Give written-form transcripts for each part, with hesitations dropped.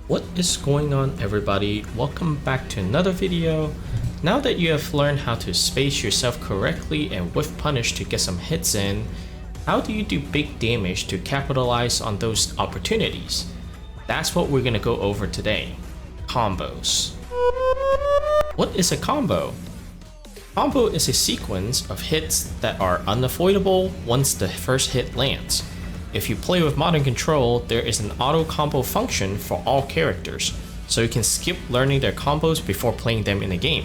What is going on, everybody? Welcome back to another video. Now that you have learned how to space yourself correctly and whiff punish to get some hits in, how do you do big damage to capitalize on those opportunities? That's what we're gonna go over today. Combos. What is a combo? Combo is a sequence of hits that are unavoidable once the first hit lands. If you play with modern control, there is an auto combo function for all characters, so you can skip learning their combos before playing them in a game.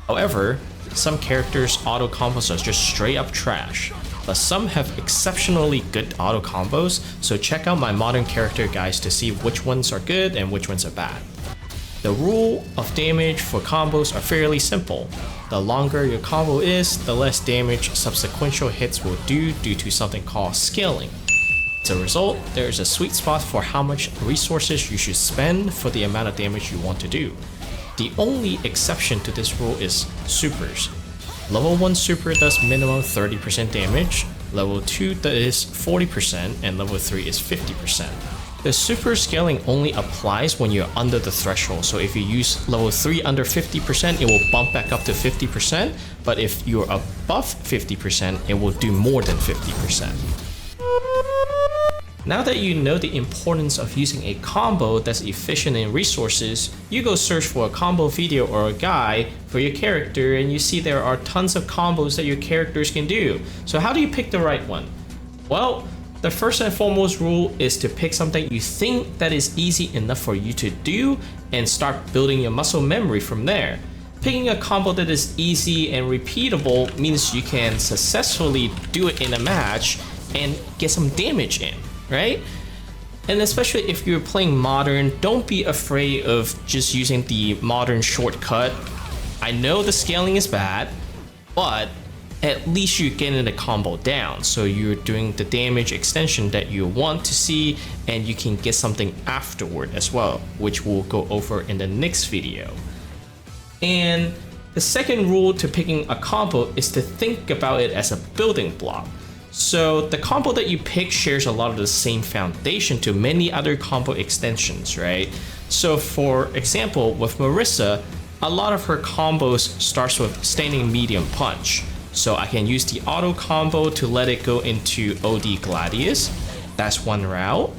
However, some characters' auto combos are just straight up trash, but some have exceptionally good auto combos, so check out my modern character guides to see which ones are good and which ones are bad. The rule of damage for combos are fairly simple. The longer your combo is, the less damage subsequent hits will do due to something called scaling. As a result, there is a sweet spot for how much resources you should spend for the amount of damage you want to do. The only exception to this rule is supers. Level 1 super does minimum 30% damage, level 2 is 40%, and level 3 is 50%. The super scaling only applies when you're under the threshold, so if you use level 3 under 50%, it will bump back up to 50%, but if you're above 50%, it will do more than 50%. Now that you know the importance of using a combo that's efficient in resources, you go search for a combo video or a guide for your character and you see there are tons of combos that your characters can do. So how do you pick the right one? Well, the first and foremost rule is to pick something you think that is easy enough for you to do and start building your muscle memory from there. Picking a combo that is easy and repeatable means you can successfully do it in a match and get some damage in. Right? And especially if you're playing modern, don't be afraid of just using the modern shortcut. I know the scaling is bad, but at least you're getting the combo down. So you're doing the damage extension that you want to see, and you can get something afterward as well, which we'll go over in the next video. And the second rule to picking a combo is to think about it as a building block. So the combo that you pick shares a lot of the same foundation to many other combo extensions, right? So for example, with Marissa, a lot of her combos starts with standing medium punch. So I can use the auto combo to let it go into OD Gladius. That's one route.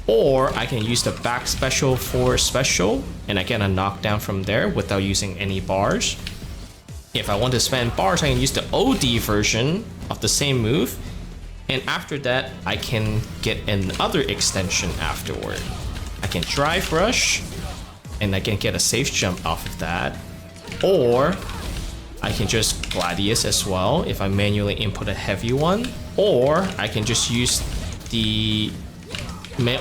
Or I can use the back special for special and I get a knockdown from there without using any bars. If I want to spend bars, I can use the OD version of the same move, and after that I can get another extension afterward. I can drive rush and I can get a safe jump off of that, or I can just Gladius as well if I manually input a heavy one, or I can just use the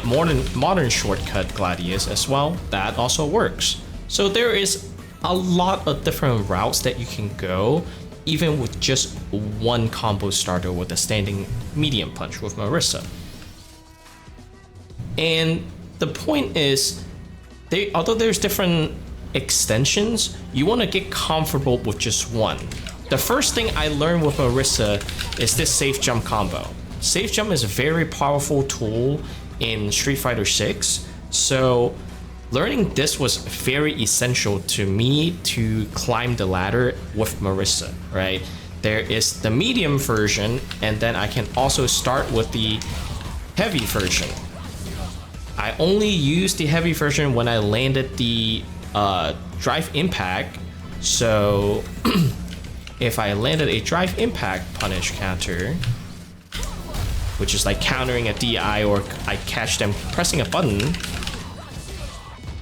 modern shortcut Gladius as well. That also works. So there is a lot of different routes that you can go, even with just one combo starter with a standing medium punch with Marissa. And the point is, although there's different extensions, you want to get comfortable with just one. The first thing I learned with Marissa is this safe jump combo. Safe jump is a very powerful tool in Street Fighter 6, so learning this was very essential to me to climb the ladder with Marissa, right? There is the medium version, and then I can also start with the heavy version. I only used the heavy version when I landed the drive impact. So if I landed a drive impact punish counter, which is like countering a DI, or I catch them pressing a button,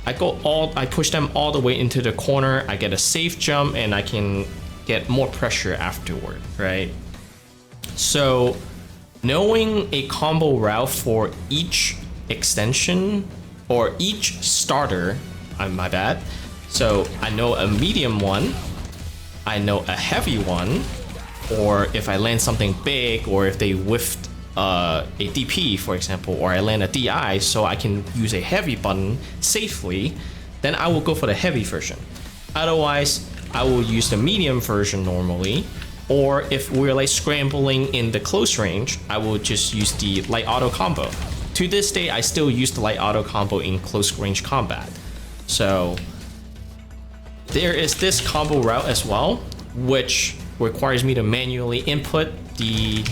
I push them all the way into the corner, I get a safe jump, and I can get more pressure afterward, right? So knowing a combo route for each extension or each starter, my bad. So I know a medium one, I know a heavy one, or if I land something big, or if they whiffed a DP, for example, or I land a DI, so I can use a heavy button safely, then I will go for the heavy version. Otherwise, I will use the medium version normally, or if we're like scrambling in the close range, I will just use the light auto combo to this day, I still use the light auto combo in close range combat. So there is this combo route as well, which requires me to manually input the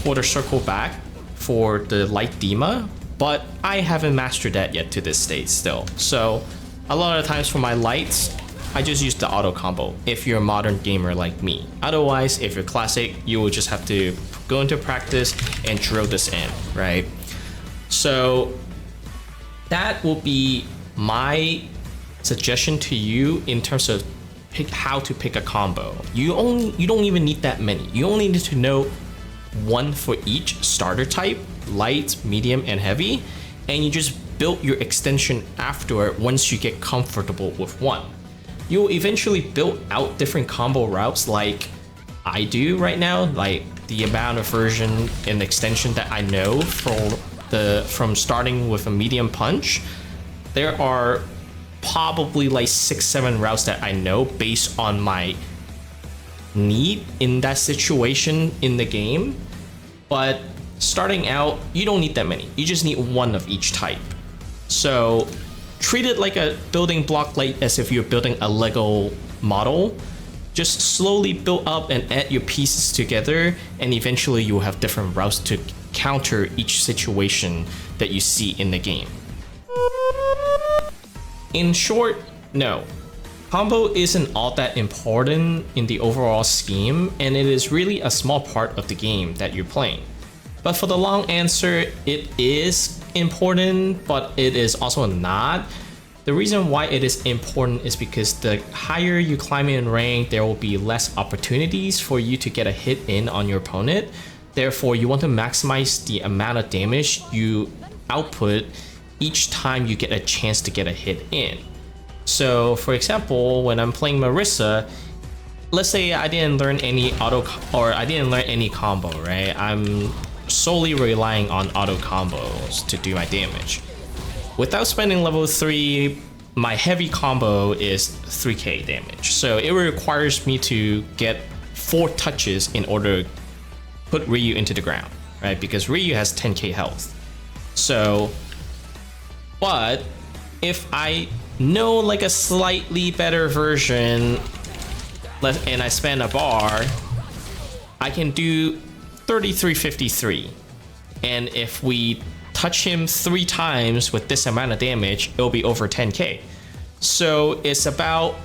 quarter circle back for the light Dima, but I haven't mastered that yet to this state still. So a lot of times for my lights, I just use the auto combo if you're a modern gamer like me. Otherwise, if you're classic, you will just have to go into practice and drill this in, right? So that will be my suggestion to you in terms of how to pick a combo. You don't even need that many. You only need to know one for each starter type, light, medium, and heavy, and you just build your extension afterward once you get comfortable with one. You'll eventually build out different combo routes like I do right now, like the amount of version and extension that I know from starting with a medium punch. There are probably like 6-7 routes that I know based on my need in that situation in the game. But starting out, you don't need that many. You just need one of each type. So treat it like a building block, like as if you're building a Lego model. Just slowly build up and add your pieces together, and eventually you will have different routes to counter each situation that you see in the game. In short, no. Combo isn't all that important in the overall scheme, and it is really a small part of the game that you're playing. But for the long answer, it is important, but it is also not. The reason why it is important is because the higher you climb in rank, there will be less opportunities for you to get a hit in on your opponent. Therefore, you want to maximize the amount of damage you output each time you get a chance to get a hit in. So for example, when I'm playing Marissa, let's say I didn't learn any combo, right? I'm solely relying on auto combos to do my damage. Without spending level 3, my heavy combo is 3k damage. So it requires me to get 4 touches in order to put Ryu into the ground, right? Because Ryu has 10k health. So, but if I know like a slightly better version and I spend a bar, I can do 3353. And if we touch him 3 times with this amount of damage, it'll be over 10k. So it's about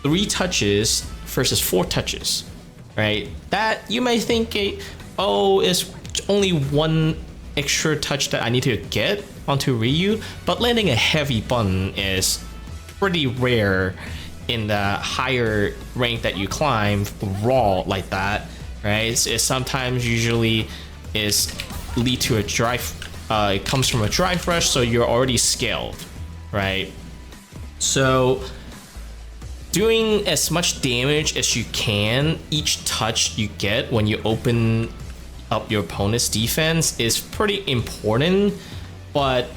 3 touches versus 4 touches, right? That you might think, oh, it's only 1 extra touch that I need to get onto Ryu, but landing a heavy button is pretty rare in the higher rank that you climb raw like that, right? It sometimes usually is lead to a drive. It comes from a drive rush, so you're already scaled, right? So doing as much damage as you can each touch you get when you open up your opponent's defense is pretty important, but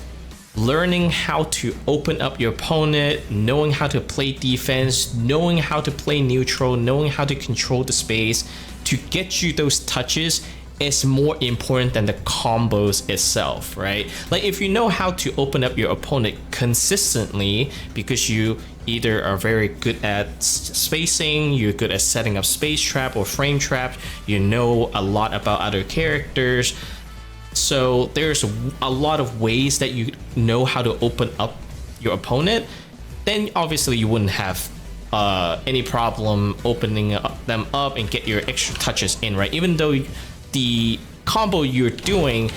learning how to open up your opponent, knowing how to play defense, knowing how to play neutral, knowing how to control the space to get you those touches is more important than the combos itself, right? Like if you know how to open up your opponent consistently because you either are very good at spacing, you're good at setting up space trap or frame trap, you know a lot about other characters. So there's a lot of ways that you know how to open up your opponent. Then obviously you wouldn't have any problem opening them up and get your extra touches in, right? Even though the combo you're doing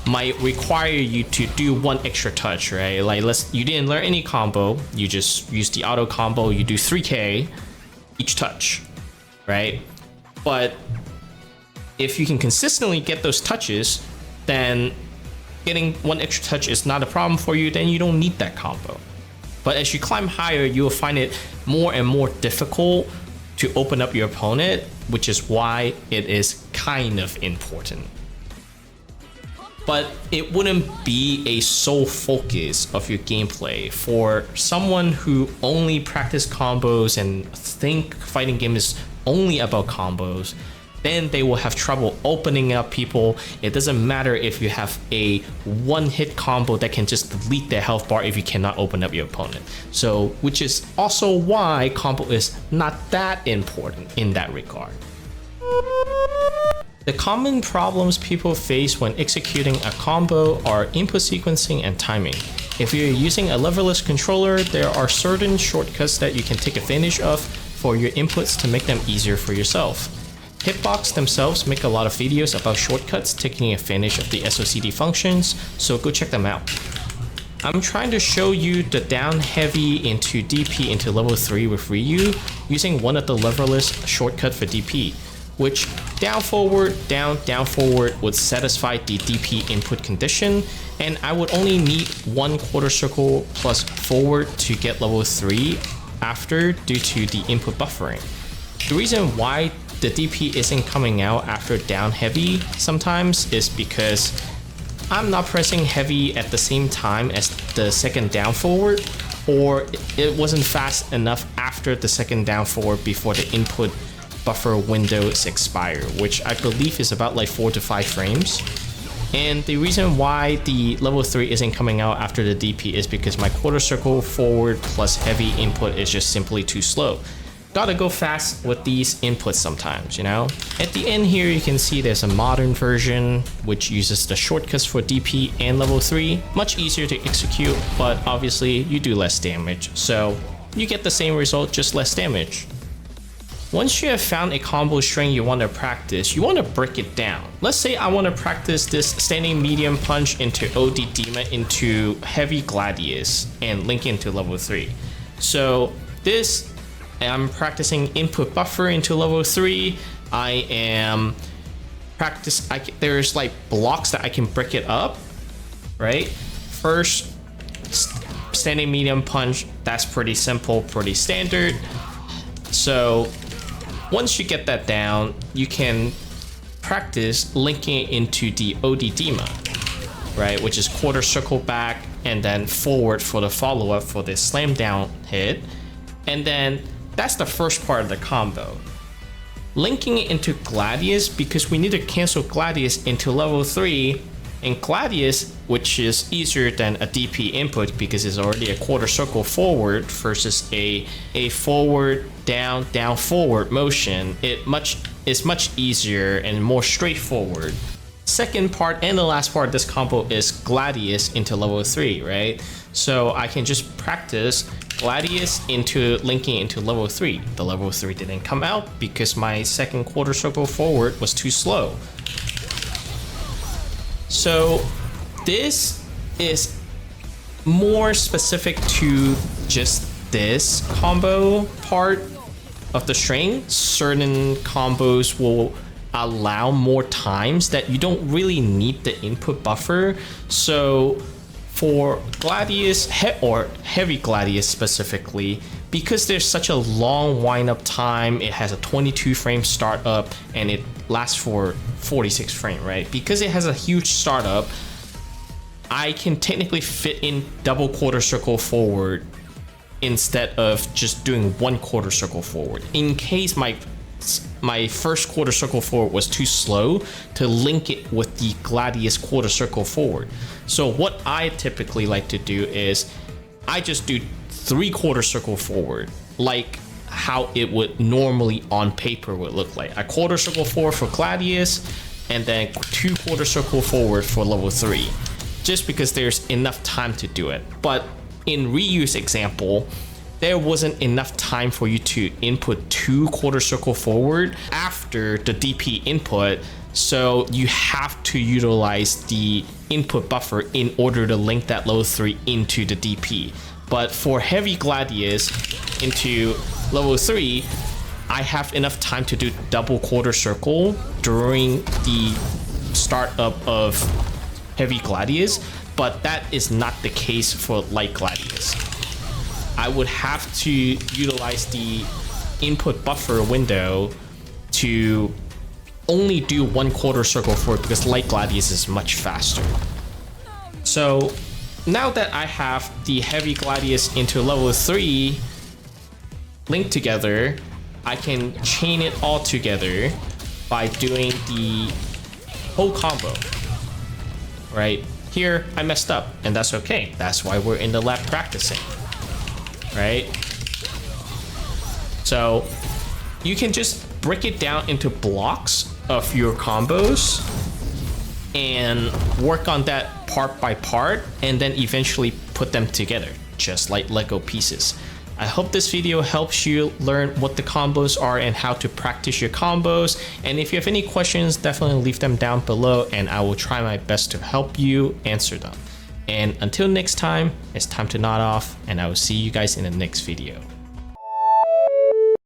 might require you to do 1 extra touch, right? Like you didn't learn any combo, you just use the auto combo, you do 3k each touch, right? But if you can consistently get those touches, then getting 1 extra touch is not a problem for you, then you don't need that combo. But as you climb higher, you will find it more and more difficult to open up your opponent, which is why it is kind of important. But it wouldn't be a sole focus of your gameplay. For someone who only practice combos and think fighting game is only about combos, then they will have trouble opening up people. It doesn't matter if you have a one-hit combo that can just delete their health bar if you cannot open up your opponent. So, which is also why combo is not that important in that regard. The common problems people face when executing a combo are input sequencing and timing. If you're using a leverless controller, there are certain shortcuts that you can take advantage of for your inputs to make them easier for yourself. Hitbox themselves make a lot of videos about shortcuts taking advantage of the SOCD functions, so go check them out. I'm trying to show you the down heavy into DP into level 3 with Ryu using one of the leverless shortcut for DP, which down forward, down forward would satisfy the DP input condition, and I would only need one quarter circle plus forward to get level 3 after due to the input buffering. The reason why the DP isn't coming out after down heavy sometimes is because I'm not pressing heavy at the same time as the second down forward, or it wasn't fast enough after the second down forward before the input buffer windows expire, which I believe is about like 4 to 5 frames. And the reason why the level 3 isn't coming out after the DP is because my quarter circle forward plus heavy input is just simply too slow. Gotta go fast with these inputs sometimes, you know? At the end here, you can see there's a modern version which uses the shortcuts for DP and level 3. Much easier to execute, but obviously you do less damage. So you get the same result, just less damage. Once you have found a combo string you want to practice, you want to break it down. Let's say I want to practice this standing medium punch into OD Dima into heavy Gladius and link into level 3. So this, I'm practicing input buffer into level 3. I am there's like blocks that I can break it up, right? First, standing medium punch, that's pretty simple, pretty standard. So once you get that down, you can practice linking it into the OD Dima, right? Which is quarter circle back and then forward for the follow-up for the slam down hit. And then that's the first part of the combo. Linking it into Gladius, because we need to cancel Gladius into level 3, and Gladius, which is easier than a DP input because it's already a quarter circle forward versus a forward, down, forward motion, it's much easier and more straightforward. Second part and the last part of this combo is Gladius into level 3, right? So I can just practice Gladius into linking into level 3. The level 3 didn't come out because my second quarter circle forward was too slow. So this is more specific to just this combo part of the string. Certain combos will allow more times that you don't really need the input buffer. So for Gladius, or heavy Gladius specifically, because there's such a long wind-up time, it has a 22 frame startup and it lasts for 46 frame, right? Because it has a huge startup, I can technically fit in double quarter circle forward instead of just doing one quarter circle forward. In case my first quarter circle forward was too slow to link it with the Gladius quarter circle forward. So what I typically like to do is I just do 3 quarter circle forward, like how it would normally on paper would look like. A quarter circle forward for Gladius and then 2 quarter circle forward for level 3, just because there's enough time to do it. But in Ryu's example, there wasn't enough time for you to input 2 quarter circle forward after the DP input, so you have to utilize the input buffer in order to link that level 3 into the DP. But for heavy Gladius into level 3, I have enough time to do double quarter circle during the startup of heavy Gladius, but that is not the case for light Gladius. I would have to utilize the input buffer window to only do 1 quarter circle forward because light Gladius is much faster. So now that I have the heavy Gladius into level 3 linked together, I can chain it all together by doing the whole combo, right? Here, I messed up, and that's okay. That's why we're in the lab practicing, right? So you can just break it down into blocks of your combos and work on that part by part, and then eventually put them together, just like Lego pieces. I hope this video helps you learn what the combos are and how to practice your combos. And if you have any questions, definitely leave them down below and I will try my best to help you answer them. And until next time, it's time to nod off, and I will see you guys in the next video.